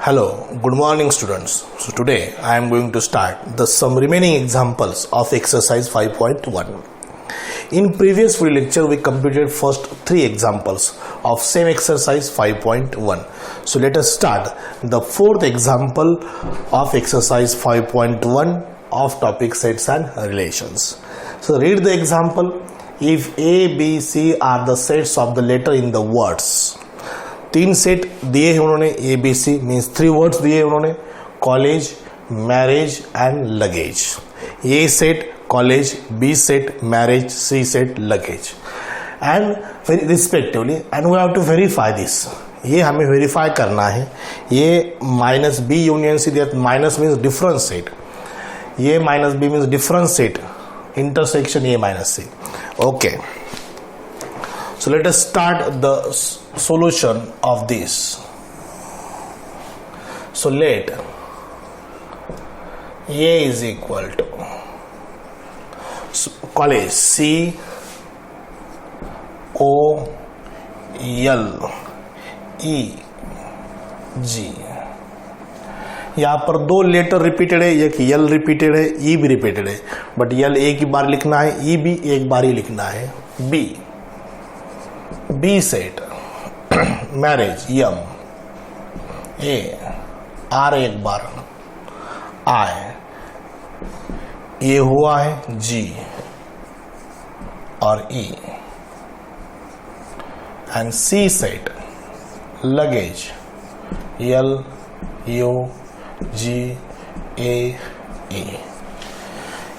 Hello, good morning students. So today I am going to start some remaining examples of exercise 5.1. In previous free lecture we completed first 3 examples of same exercise 5.1. So let us start the 4th example of exercise 5.1 of topic sets and relations. So read the example. If A, B, C are the sets of the letter in the words. 3 set दिए हैं उन्होंने ABC means 3 words दिए उन्होंने college marriage and luggage. A set college, B set marriage, C set luggage and respectively and we have to verify this. ये हमें verify करना है. ये माइनस बी यूनियन सी दिया, माइनस मीन्स डिफरेंट सेट, ये minus B means different set, intersection A minus C. Okay, so let us start the solution of this. So let A is equal to college C O L E G. यहाँ पर 2 letter repeated है, एक L repeated है, E भी repeated है, but L एक ही बार लिखना है, E भी एक बार ही लिखना है. B set marriage M, A R एक बार, आई ये हुआ है जी और E and C set luggage L U G A E.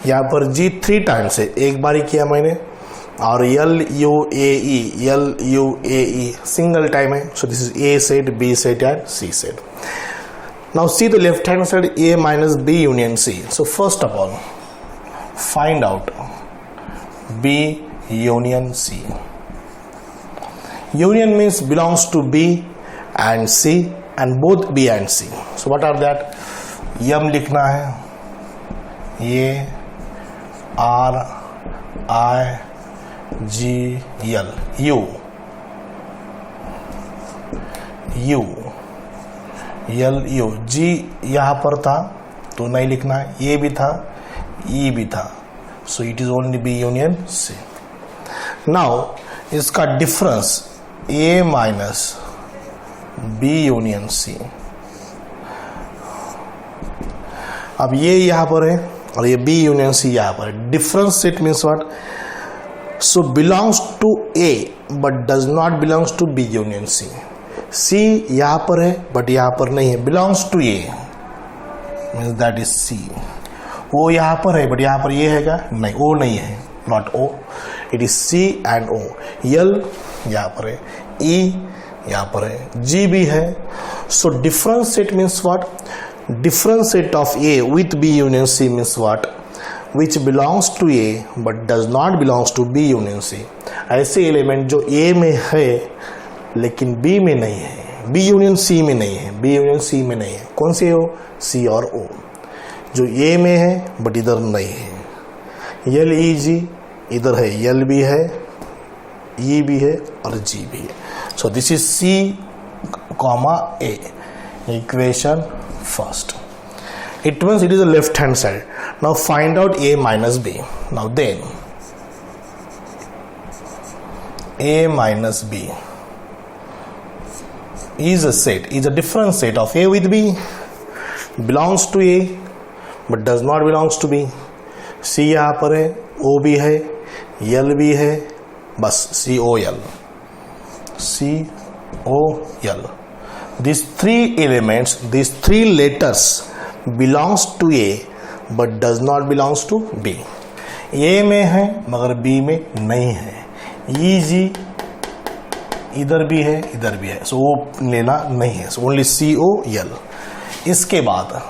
यहां पर जी 3 टाइम्स है, एक बार ही किया मैंने, और L U A E single time है. So this is A set, B set and C set. Now see the left hand side A minus B union C. So first of all find out B union C. Union means belongs to B and C and both B and C. So what are that? यम लिखना है, ये R I G L U U L U G यहां पर था तो नहीं लिखना है, ये भी था, E भी था, so it is only B union C. Now इसका difference A minus B union C. अब ये यहां पर है और ये B यूनियन C यहां पर है. Difference set means what? So belongs to A but does not belongs to B union C. C यहाँ पर है but यहाँ पर नहीं है. belongs to A means that is C. O यहाँ पर है but यहाँ पर ये है क्या? नहीं, O नहीं है, not O. It is C and O. L यहाँ पर है, E यहाँ पर है, G भी है. So different set means what? Different set of A with B union C means what? Which belongs to A but does not belongs to B union C. ऐसे element जो A में है लेकिन B में नहीं है, B यूनियन C में नहीं है, B यूनियन C में नहीं है. कौन से हो? C और O. जो A में है बट इधर नहीं है, L E G इधर है, L भी है, E भी है और G भी है. So this is C comma A. Equation first. It means it is a left hand side. Now find out A minus B. Now then A minus B is a set, is a different set of A with B, belongs to A but does not belongs to B. C यहाँ पर है, O भी है, L भी है, बस C O L, C O L. These 3 elements, these 3 letters belongs to A but does not belongs to B. A में है मगर B में नहीं है. E G इधर भी है, इधर भी है, सो वो लेना नहीं है. So only C O L. इसके बाद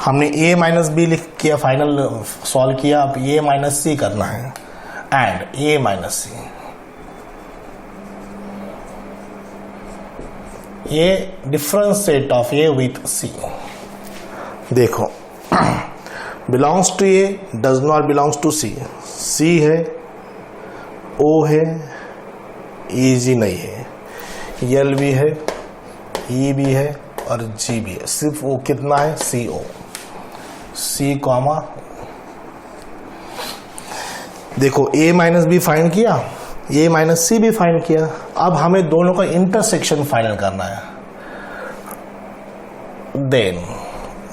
हमने A माइनस बी लिख किया, फाइनल सॉल्व किया. अब A माइनस C करना है एंड A माइनस C. ये different set of A with C. देखो belongs to A does not belongs to C. C है, O है, E G नहीं है, L भी है, E भी है और जी भी है, सिर्फ वो कितना है सी ओ, सी कॉमा। देखो ए माइनस बी फाइंड किया, ए माइनस सी भी फाइंड किया, अब हमें दोनों का इंटरसेक्शन फाइंड करना है। Then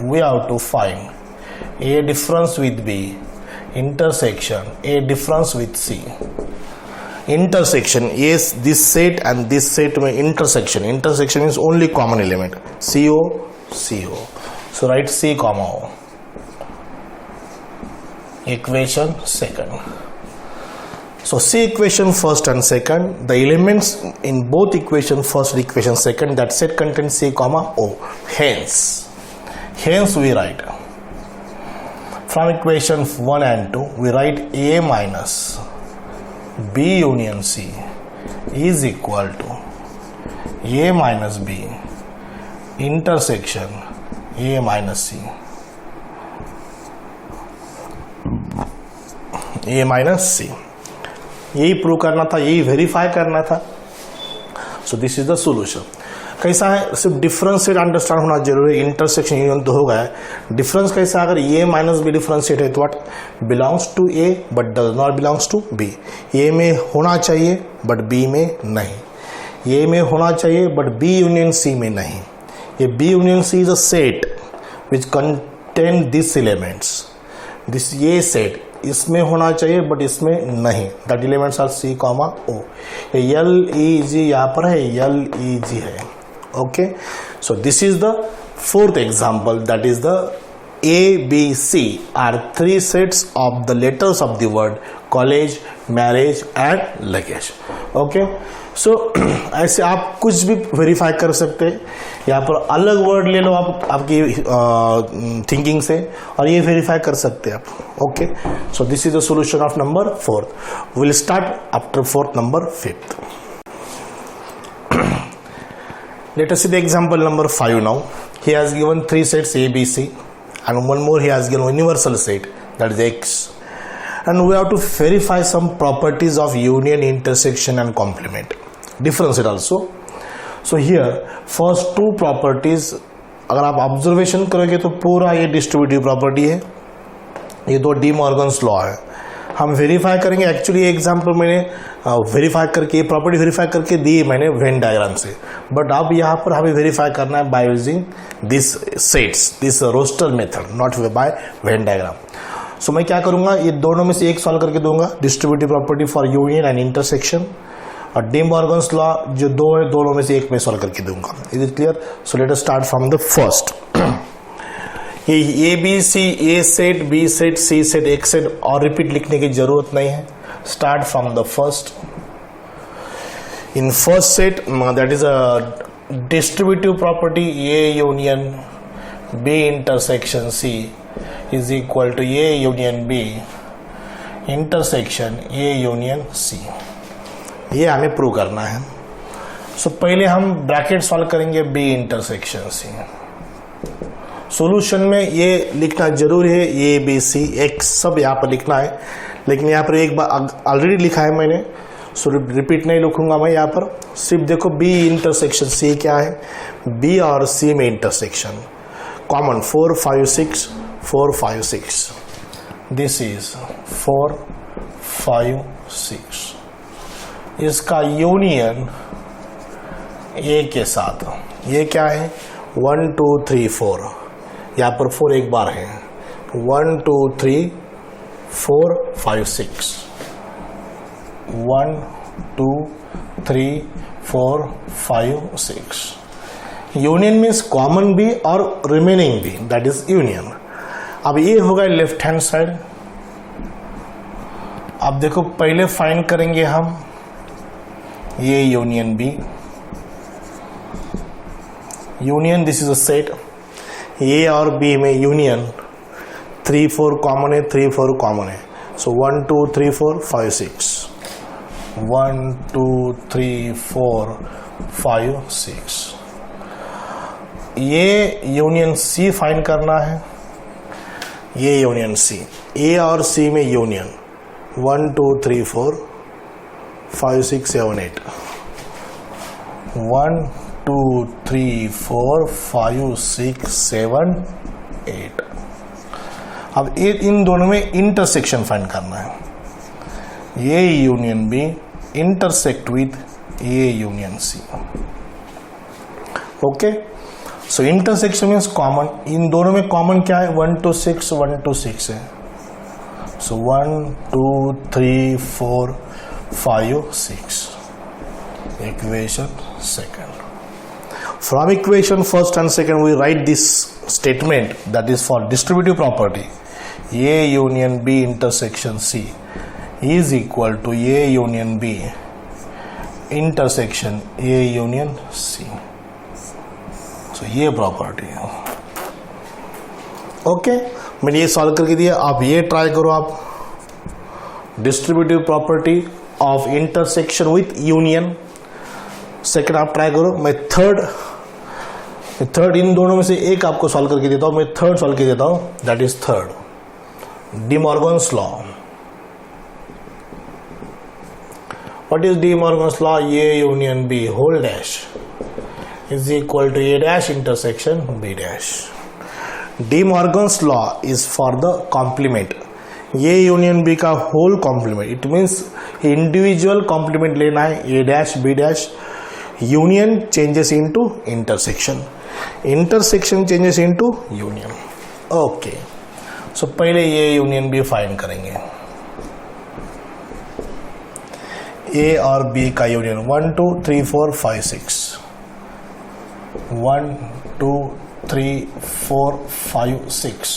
we have to find A difference with B, intersection A difference with C. Intersection ये this set and this set में intersection, intersection means only common element C O C O, so write C comma O. Equation second. So see equation first and second, the elements in both equation first and equation second, that set contains C comma O. Hence we write from equation 1 and 2 we write A minus B union C is equal to A minus B intersection A minus C, A minus C. यही prove करना था, यही verify करना था। So this is the solution. कैसा है, सिर्फ difference से अंडरस्टैंड होना जरूरी है। इंटरसेक्शन यूनियन तो हो गया, डिफरेंस कैसा, अगर ए माइनस बी डिफरेंशिएट है तो what belongs to A but does not belongs to B. A में होना चाहिए बट बी में नहीं, ए में होना चाहिए बट बी यूनियन सी में नहीं। ये B union C is a set which contain this elements, this ये सेट इसमें होना चाहिए बट इसमें नहीं। That elements are C comma O. L E G यहाँ पर है, एल ई जी है। Okay, so this is the fourth example, that is the A B C are 3 sets of the letters of the word college, marriage and luggage. ओके, सो ऐसे आप कुछ भी वेरीफाई कर सकते हैं। यहाँ पर अलग वर्ड ले लो आप आपकी थिंकिंग से और ये वेरीफाई कर सकते हैं आप। Okay, so this is the solution of number 4th। Will start after 4th number 5th। Let us see the example number 5 now. He has given 3 sets A, B, C and one more he has given universal set, that is X. And we have to verify some properties of union, intersection and complement. Difference it also. So here first 2 properties अगर आप observation करोगे तो पूरा ये distributive property है, ये 2 D Morgan's law है। हम वेरीफाई करेंगे, एक्चुअली एग्जाम्पल मैंने वेरीफाई करके ये प्रॉपर्टी वेरीफाई करके दी मैंने वेन डायग्राम से, बट अब यहाँ पर हमें वेरीफाई करना है by using this sets, this roster method, not by Venn diagram. So मैं क्या करूँगा, ये दोनों में से एक सॉल्व करके दूंगा, distributive property for union and intersection, और डी मॉर्गन्स लॉ जो 2 है दोनों में से एक में सॉल्व करके दूंगा। Is it clear? So let us start from the first. ये A B C, A set, B set, C set, एक सेट और रिपीट लिखने की जरूरत नहीं है। Start from the first. In first set that is a distributive property A union B intersection C is equal to A union B intersection A union C. ये हमें प्रूव करना है। सो पहले हम ब्रैकेट सॉल्व करेंगे बी इंटरसेक्शन सी। Solution में ये लिखना जरूरी है, ए बी सी एक्स सब यहाँ पर लिखना है, लेकिन यहाँ पर एक बार ऑलरेडी लिखा है मैंने, सो रिपीट नहीं लिखूंगा मैं यहाँ पर। सिर्फ देखो बी इंटरसेक्शन सी क्या है, बी और सी में इंटरसेक्शन कॉमन 4 5 6 4 5 6, दिस इज 4 5 6। इसका यूनियन ए के साथ, ये क्या है 1 2 3 4, यहाँ पर 4 एक बार है, 1 2 3 4 5 6, 1 2 3 4 5 6। यूनियन मीन्स कॉमन भी और रिमेनिंग भी, दैट इज यूनियन। अब ये होगा लेफ्ट हैंड साइड। अब देखो पहले फाइंड करेंगे हम ये union B, union this is a set, A और बी में यूनियन 3 4 कॉमन है, 3 4 कॉमन है, सो 1 2 3 4 5 6, 1 2 3 4 5 6। ये यूनियन सी फाइंड करना है, ये यूनियन सी, ए और सी में यूनियन 1 2 3 4 5 6 7 8, 1 2 3 4 5 6 7 8। अब इन दोनों में इंटरसेक्शन फाइंड करना है। A union B intersect with A union C. Okay, so intersection means common. इन दोनों में कॉमन क्या है? 1 to 6 1 to 6 है। सो 1 2 3 4 5 6 equation second. From equation first and second we write this statement that is for distributive property. A union B intersection C is equal to A union B intersection A union C. So ये property है। Okay, मैंने ये solve करके दिया। आप ये try करो। आप distributive property of intersection with union second आप ट्राई करो। मैं थर्ड इन दोनों में से एक आपको सॉल्व करके देता हूं। मैं थर्ड सॉल्व करके देता हूं, that is third De Morgan's law. What is De Morgan's law? A union B whole dash is equal to A dash intersection B dash. De Morgan's law is for the complement. A union B का whole complement. It means individual complement लेना है A dash B dash. Union changes into intersection. Intersection changes into union. Okay. So पहले A union B find करेंगे. A और B का union 1 2 3 4 5 6 1 2 3 4 5 6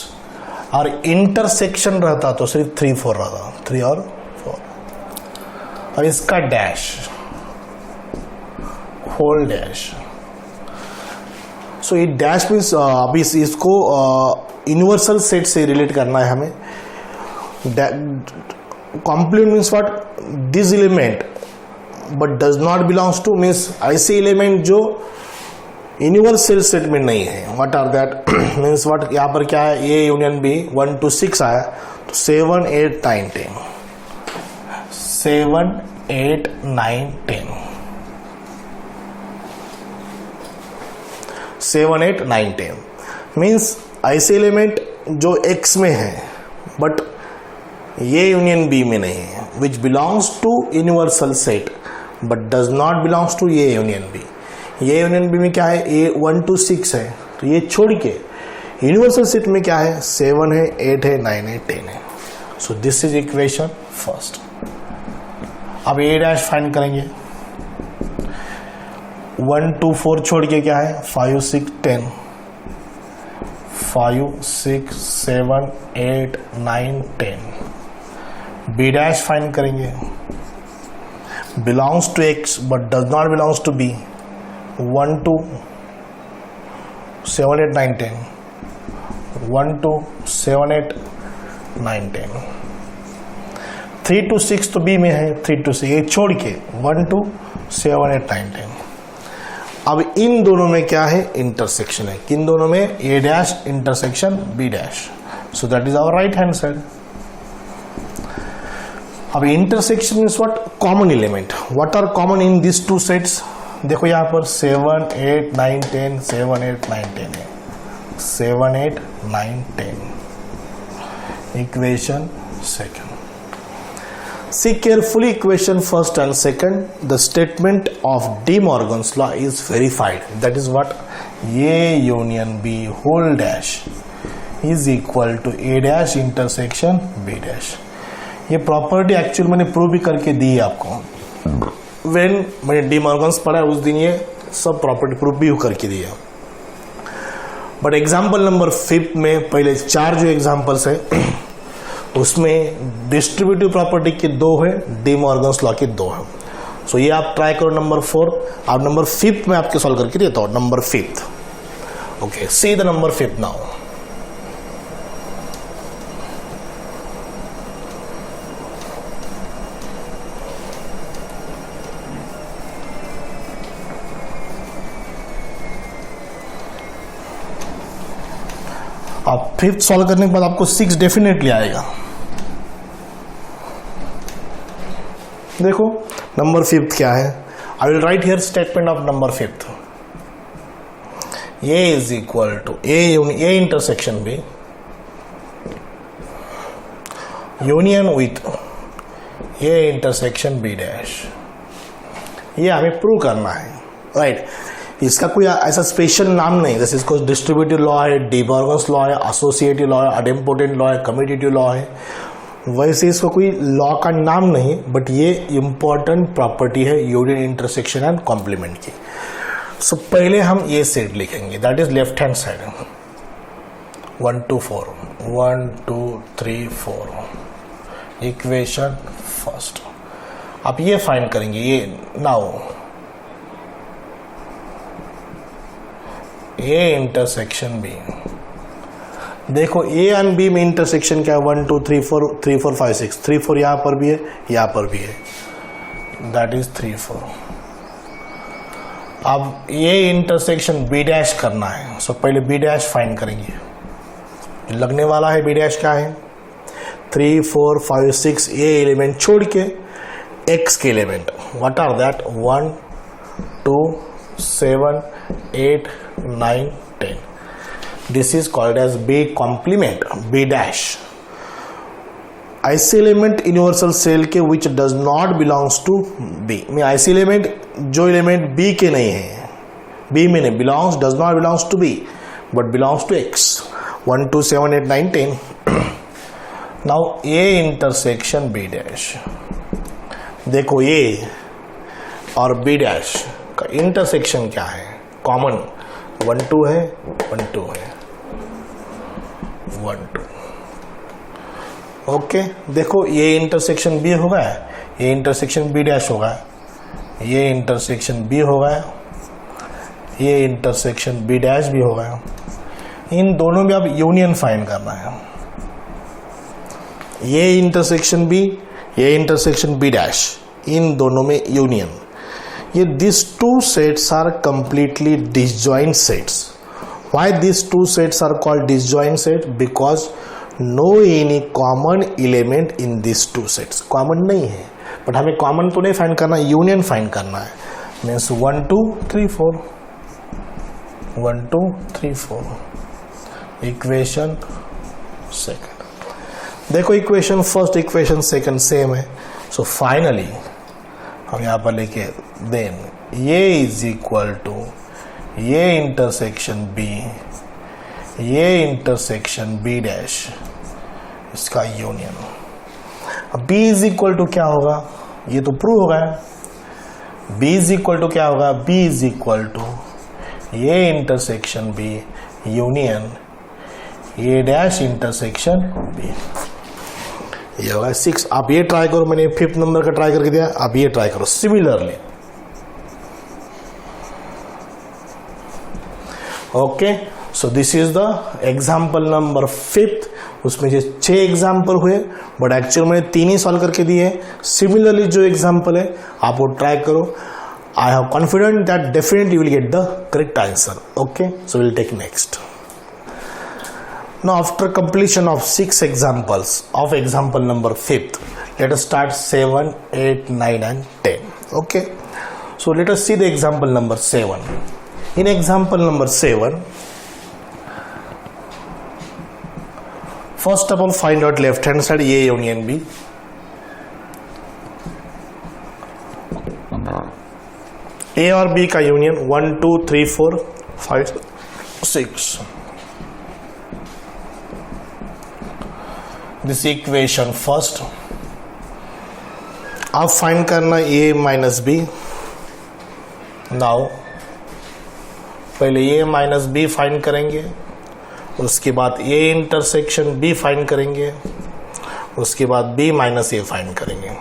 और intersection रहता तो सिर्फ 3 4 रहता, 3 और 4। और इसका डैश होल डैश। सो ये डैश मीन्स अभी इसको यूनिवर्सल सेट से रिलेट करना है हमें। Complement means what? This element but does not belongs to, means ऐसे एलिमेंट जो यूनिवर्सल सेट में नहीं है। What are that? Means what? यहाँ पर क्या है? ए यूनियन बी 1 to 6 आया तो 7 8 9 10 7 8 9 10 7 8 9 10 मीन्स ऐसे एलिमेंट जो एक्स में है बट ये यूनियन बी में नहीं है, which belongs to universal set but does not belongs to ये यूनियन बी। ये यूनियन बी में क्या है? ए 1 to 6 है तो ये छोड़ के यूनिवर्सल सेट में क्या है? 7 है 8 है 9 है 10 है। So this is equation first. अब ए डैश फाइंड करेंगे। 1 2 4 छोड़ के क्या है? 5 6 10 5 6 7 8 9 10। बी डैश फाइंड करेंगे। Belongs to X but does not belongs to B. 1 2 7 8 9 10 1 2 7 8 9 10 3 to 6 तो बी में है, 3 to 6 ये छोड़ के 1 2 7 8 9 10। अब इन दोनों में क्या है? इंटरसेक्शन है। किन दोनों में? A dash intersection B dash. So that is our right hand side. अब intersection means what? Common element. What are common in this two sets? देखो यहाँ पर 7 8 9 10 7 8 9 10 है। 7 8 9 10 equation second. See carefully equation first and second. The statement of De Morgan's law is verified. That is what? A union B whole dash is equal to A dash intersection B dash. ये property actually मैंने prove भी करके दी है आपको। When मैंने D Morgan's पढ़ा उस दिन ये सब प्रॉपर्टी प्रूफ भी करके दिया। बट एग्जाम्पल नंबर 5 में पहले 4 जो एग्जाम्पल्स है उसमें डिस्ट्रीब्यूटिव प्रॉपर्टी की 2 है, डी मॉर्गन्स लॉ की 2 है। सो ये आप ट्राई करो नंबर 4। आप नंबर 5 में आपके सॉल्व करके देता हूं। Number 5। Okay, see the number 5 now. आप 5th सॉल्व करने के बाद आपको 6 डेफिनेटली आएगा। देखो नंबर 5th क्या है? I will write here statement of number 5th। A is equal to A intersection B union with A intersection B dash, ये हमें प्रूव करना है, राइट। इसका कोई ऐसा स्पेशल नाम नहीं, जैसे इसको डिस्ट्रीब्यूटिव लॉ है, डी बॉर्गन्स लॉ है, एसोसिएटिव लॉ है, आइडेम्पोटेंट लॉ है, कम्यूटेटिव लॉ है, वैसे इसका कोई लॉ का नाम नहीं, बट ये इंपॉर्टेंट प्रॉपर्टी है यूनियन, इंटरसेक्शन एंड कॉम्प्लीमेंट की। सो पहले हम ये सेट लिखेंगे, that is left hand side 1 2 4 1 2 3 4 equation first. अब ये फाइंड करेंगे, ये नाउ A इंटरसेक्शन B, देखो A एंड B में इंटरसेक्शन क्या है, 1 2 3 4 3 4 5 6 3 4 यहां पर भी है, यहां पर भी है, दैट इज 3 4। अब ये इंटरसेक्शन B डैश करना है, सो पहले B डैश फाइंड करेंगे, लगने वाला है B डैश क्या है, 3 4 5 6 ये एलिमेंट छोड़ के X के element, what are that, 1 2 7 8 9 10, this is called as B complement, B dash, ऐसे एलिमेंट यूनिवर्सल सेल के which does not belongs to B, में ऐसे एलिमेंट जो एलिमेंट B के नहीं है, B में नहीं, belongs does not belongs to B but belongs to X, 1 2 7 8 9 10। now A intersection B dash, देखो A और B dash का इंटरसेक्शन क्या है, कॉमन 1 2 है, 1 2 है, 1 2, ओके। देखो ये इंटरसेक्शन B होगा, ये इंटरसेक्शन B डैश होगा, ये इंटरसेक्शन B होगा, ये इंटरसेक्शन B डैश भी होगा, इन दोनों में अब यूनियन फाइंड करना है, ये इंटरसेक्शन B, ये इंटरसेक्शन B डैश, इन दोनों में यूनियन, ये these two sets are completely disjoint sets. Why these two sets are called disjoint sets? Because no any common element in these two sets. Common नहीं है, but हमें common तो नहीं find करना, union find करना है, means 1 2 3 4 1 2 3 4 equation second. देखो equation first equation second same है, सो फाइनली हम यहाँ पर लेके देन ये इज इक्वल टू ये इंटरसेक्शन B, ये इंटरसेक्शन B डैश, इसका यूनियन। अब B इज इक्वल टू क्या होगा, ये तो प्रूव हो गया, B इज इक्वल टू क्या होगा, B इज इक्वल टू ये इंटरसेक्शन B यूनियन ये डैश इंटरसेक्शन B, ये होगा 6। आप ये ट्राई करो, मैंने 5th नंबर का ट्राई करके दिया, आप ये ट्राई करो similarly, okay. So this is the example number 5th, उसमें जो 6 एग्जाम्पल हुए, बट एक्चुअल मैंने 3 ही सॉल्व करके दिए। सिमिलरली जो एग्जाम्पल है आप वो ट्राई करो, I have confident that definitely will get the correct answer, okay. So will take next. Now after completion of 6 examples of example number 5th, let us start 7, 8, 9 and 10. Okay. So let us see the example number 7. In example number 7, first of all find out left hand side A union B. A और B का union 1 2 3 4 5 6, this equation first. अब find करना A minus B। Now पहले A minus B find करेंगे, उसके बाद A intersection B find करेंगे, उसके बाद B माइनस A फाइंड करेंगे।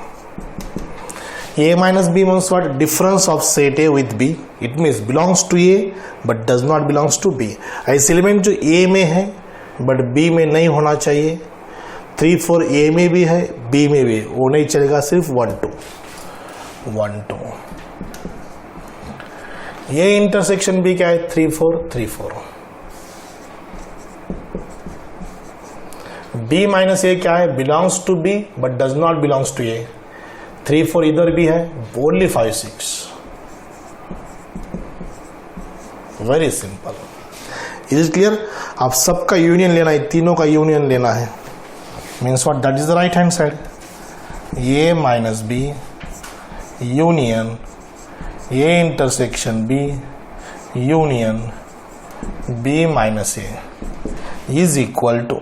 A minus B means what, difference of set A with B, it means belongs to A but does not belongs to B। ऐसे element जो A में है but B में नहीं होना चाहिए, 3 4 A में भी है B में भी, वो नहीं चलेगा, सिर्फ 1 2 1 2। ये इंटरसेक्शन B क्या है, 3 4 3 4। B माइनस A क्या है, belongs to B but does not belongs to A, 3 4 इधर भी है, only 5 6, very simple. Is it clear? आप सबका यूनियन लेना है, तीनों का यूनियन लेना है, means what, that is the right hand side, A minus B union A intersection B union B minus A is equal to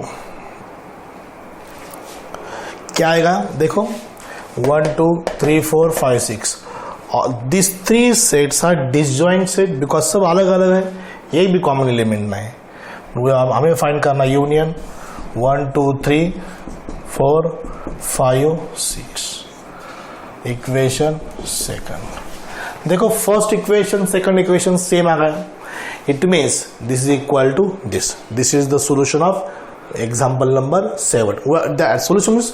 क्या आएगा? देखो 1 2 3 4 5 6 this 3 sets are disjoint set because सब अलग अलग है, एक भी कॉमन एलिमेंट नहीं है। हमें फाइंड करना यूनियन 1 2 3 4 5 6 इक्वेशन सेकंड। देखो first equation second equation same आ गया, it means this is equal to this is the solution of example number 7। That solution means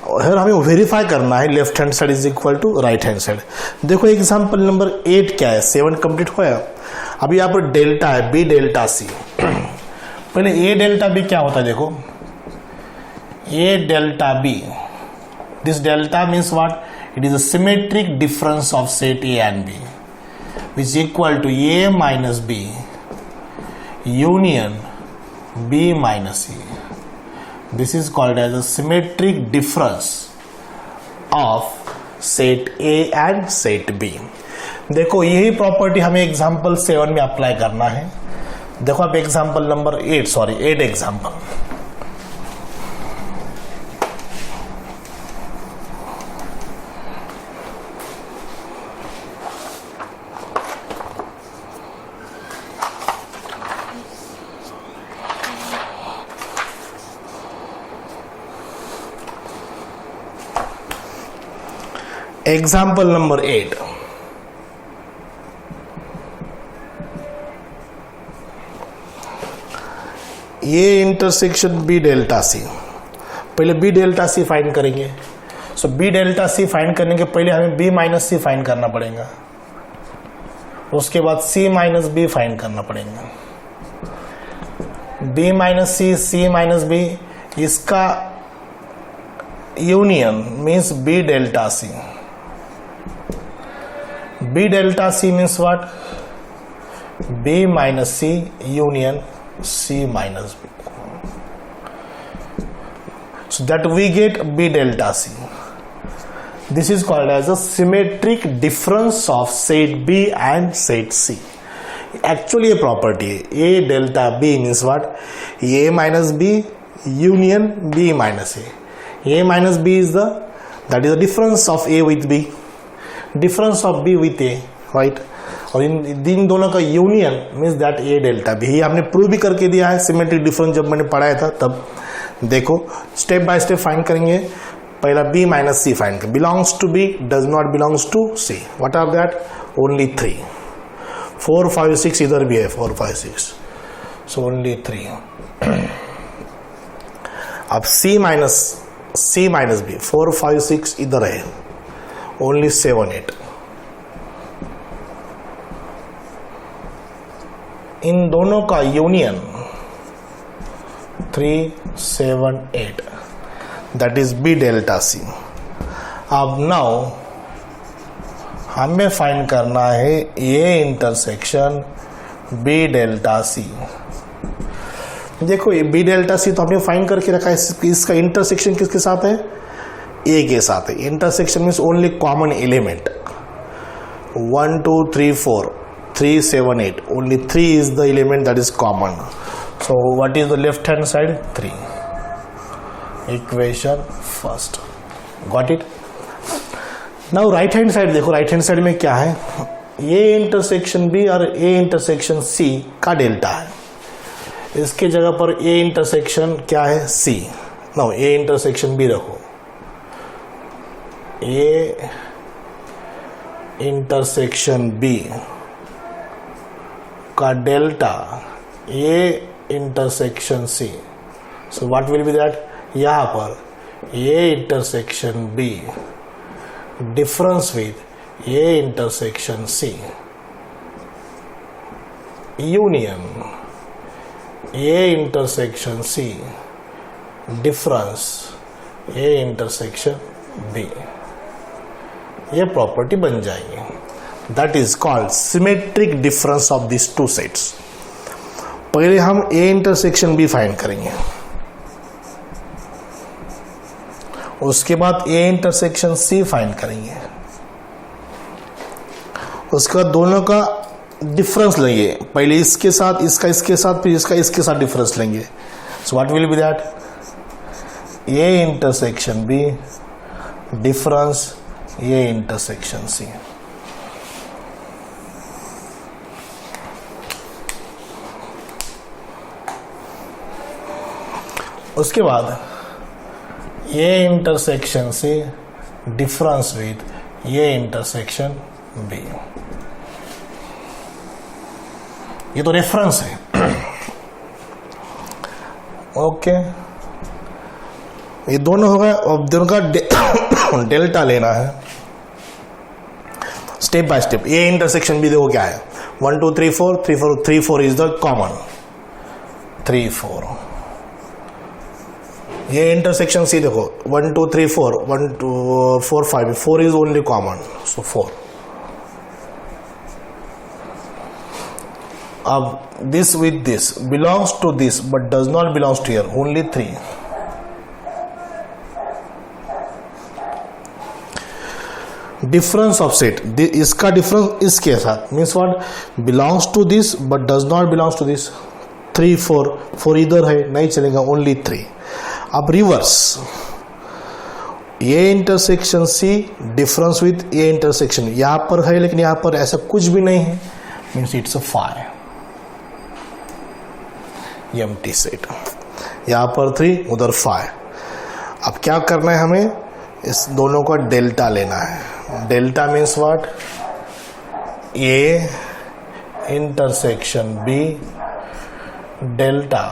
हमें वेरीफाई करना है left hand side is equal to right hand side. देखो example number 8 क्या है, 7 complete हुआ। अभी यहाँ पर डेल्टा है बी डेल्टा सी। पहले ए डेल्टा बी क्या होता है, देखो A delta B, this delta means what, it is a symmetric difference of set A and B which is equal to A minus B union B minus A. This is called as a symmetric difference of set A and set B। देखो यही property हमें example 7 में apply करना है। देखो अब example number 8 example. Example number 8, ये intersection B delta सी। पहले बी डेल्टा सी फाइंड करेंगे। सो बी डेल्टा सी फाइंड करने के पहले हमें बी माइनस सी फाइंड करना पड़ेगा, उसके बाद सी माइनस बी फाइंड करना पड़ेगा। B minus C minus B, इसका union means B delta C. B delta C means what? B minus C union C minus B. So that we get B delta C. This is called as a symmetric difference of set B and set C. Actually a property A delta B means what? A minus B union B minus A. A minus B is that is the difference of A with B, difference of B with A, right. और इन दोनों का union means that A delta B. ये हमने prove भी करके दिया है सिमेट्रिक डिफरेंस जब मैंने पढ़ाया था तब। देखो स्टेप बाय स्टेप फाइंड करेंगे। पहला बी माइनस सी फाइंड कर, belongs to B does not belongs to C, what are that, only 3 4 5 6 इधर भी है 4 5 6, सो ओनली 3। अब सी माइनस बी 4 5 6 इधर है, ओनली 7 8। इन दोनों का union 3 7 8, that is B delta C. अब नाउ हमें फाइंड करना है A intersection B delta C. देखो ये बी डेल्टा सी तो हमने फाइंड करके रखा है, इसका इंटरसेक्शन किसके साथ है, ए के साथ है। Intersection means only common element 1 2 3 4 3 7 8, only 3 is the element that is common. So what is the left hand side, 3, equation first, got it. Now right hand side देखो, राइट हैंड साइड में क्या है, ए इंटरसेक्शन बी और ए intersection सी का delta है। इसके जगह पर ए इंटरसेक्शन क्या है, C. Now A intersection B रखो, ए इंटरसेक्शन बी का delta A intersection C. So what will be that, यहां पर A intersection B difference with A intersection C union A intersection C difference A intersection B, ये property बन जाएगी। That is called symmetric difference of this two sets. पहले हम ए intersection B find करेंगे, उसके बाद ए इंटरसेक्शन सी फाइंड करेंगे, उसके बाद दोनों का डिफरेंस लेंगे, पहले इसके साथ इसका इसके साथ, फिर इसका इसके साथ डिफरेंस लेंगे. So what will be that? A intersection B difference A intersection C. उसके बाद A intersection C difference with A intersection B. ये तो रेफरेंस है. ओके, ये दोनों हो गए. अब दोनों का डेल्टा लेना है step by step. A intersection B देखो क्या है, 1 2 3 4 3 4 3 4 इज द कॉमन 3 4. ये इंटरसेक्शन सी देखो 1 2 3 4 1 2 4 5 4 इज ओनली कॉमन, सो 4. अब this with this belongs to this but does not belongs to here, only 3. Difference of set, इसका difference इसके साथ means what? Belongs to this but does not belongs to this. 3 4 4 इधर है, नहीं चलेगा, only 3. अब reverse, A intersection C difference with A intersection, यहां पर है लेकिन यहां पर ऐसा कुछ भी नहीं है, means it's a 5 empty set. यहां पर 3 उधर 5. अब क्या करना है हमें, इस दोनों का डेल्टा लेना है. Delta means what? A intersection B delta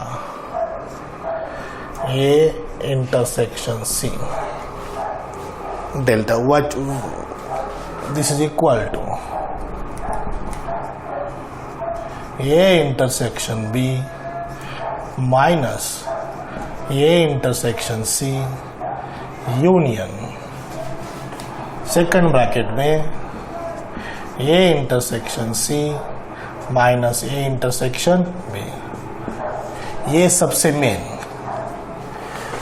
A intersection C delta. What this is equal to A intersection B minus A intersection C union, second bracket में A intersection C minus A intersection B. ये सबसे main,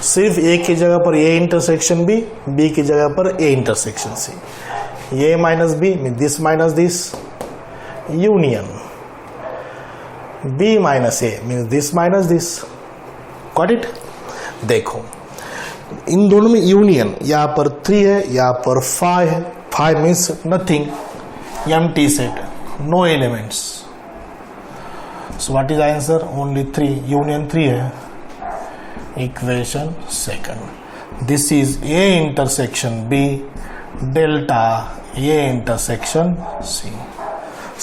सिर्फ ए की जगह पर A intersection B, B की जगह पर A intersection C. A minus B mean this minus this union, B minus A means this minus this. Got it? देखो इन दोनों में यूनियन, यहाँ पर 3 है, यहाँ पर 5 है. 5 means nothing, empty set, no elements. So what is answer? Only 3. Union 3 है. Equation second, this is A intersection B delta A intersection C.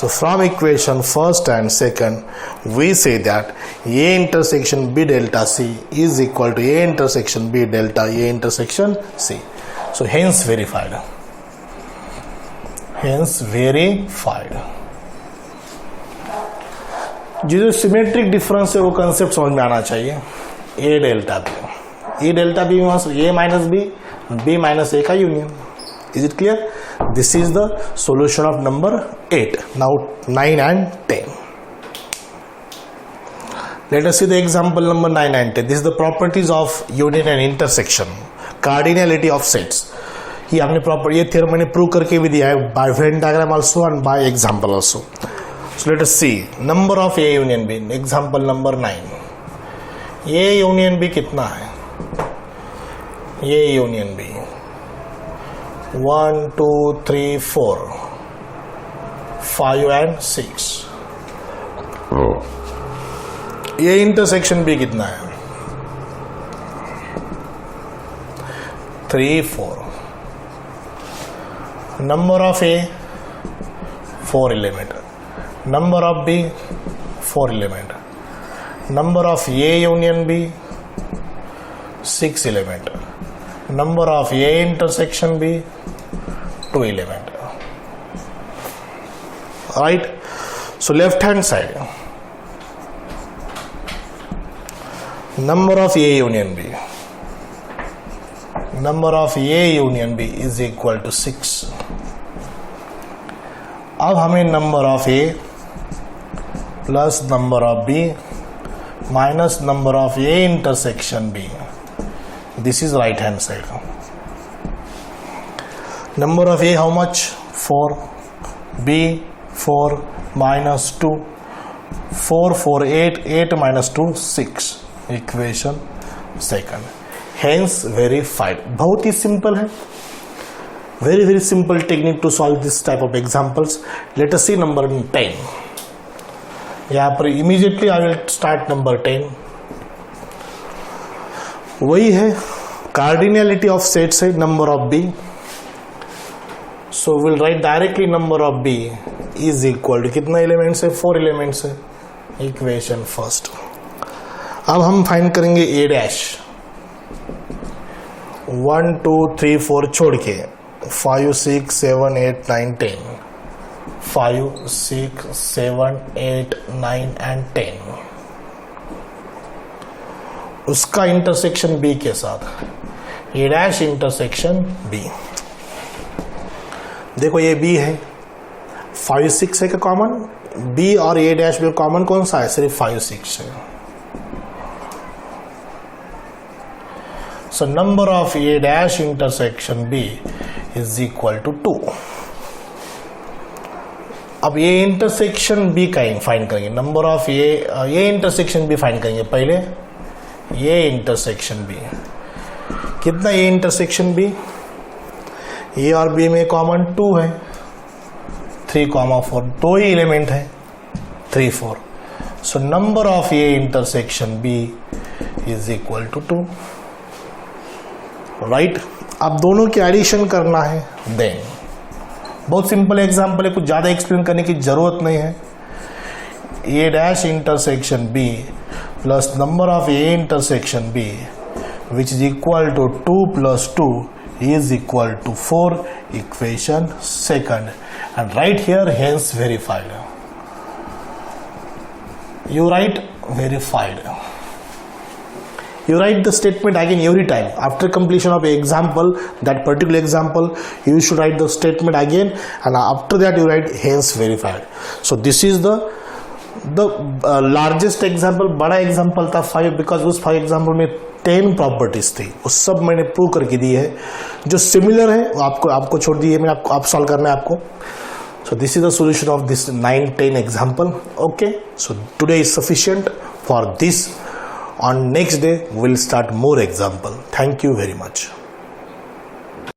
So from equation first and second, we say that A intersection B delta C is equal to A intersection B delta A intersection C. So hence verified. Hence verified. जो symmetric difference है वो concept समझ में आना चाहिए. A delta B, E delta B A minus B minus A का union. Is it clear? This is the solution of number 8. Now 9 and 10. Let us see the example number 9 and 10. This is the properties of union and intersection. Cardinality of sets. ये हमने property, ये theorem मैंने prove करके भी दिया है by Venn diagram also and by example also. So let us see number of A union B. Example number 9. A union B कितना है? A union B 1 2 3 4 5 and 6. ये इंटरसेक्शन भी कितना है? 3 4. Number of A 4 element, number of B 4 element, number of A union B 6 element, number of A intersection B 2 element. Right? So left hand side, number of A union B, number of A union B is equal to 6. अब हमें number of A plus number of B minus number of A intersection B. This is right hand side. Number of A how much? 4. B 4 minus 2. 4 4 8 8 minus 2 6. Equation second. Hence verified. बहुत ही simple है. Very simple technique to solve this type of examples. Let us see number 10. यहाँ पर immediately I will start number 10. वही है cardinality of sets है number of B. So we'll write directly number of B is equal to कितना elements है? 4 elements है. Equation first. अब हम फाइंड करेंगे A dash. 1 2 3 4 छोड़ के 5 6 7 8 9 10. 5 6 7 8 9 and 10. उसका इंटरसेक्शन B के साथ A डैश इंटरसेक्शन B. देखो ये B है, 5 6 है का कॉमन, B और A डैश में कॉमन कौन सा है? सिर्फ 5 6 है. So number of A dash intersection B is equal to 2. अब A intersection B का फाइंड करेंगे. Number of A intersection B find करेंगे. पहले A intersection B कितना? A intersection B A और B में कॉमन 2 है. 3,4 दो ही एलिमेंट है. 3 4. So number of A intersection B is equal to 2. Right. अब दोनों की एडिशन करना है. देन बहुत सिंपल एग्जांपल है, कुछ ज्यादा एक्सप्लेन करने की जरूरत नहीं है. A dash intersection B plus number of A intersection B which is equal to 2 plus 2 is equal to 4. Equation second. And right here hence verified. You write verified. You write the statement again every time after completion of an example, that particular example you should write the statement again, and after that you write hence verified. So this is the largest example. बड़ा example था 5, because उस 5 example में 10 properties थी, उस सब मैंने prove करके दी है. जो सिमिलर है वो आपको छोड़ दी है मैंने, आप सॉल्व करना है आपको. So this is the solution of this 9-10 example. Okay, so today is sufficient for this. On next day, we'll start more example. Thank you very much.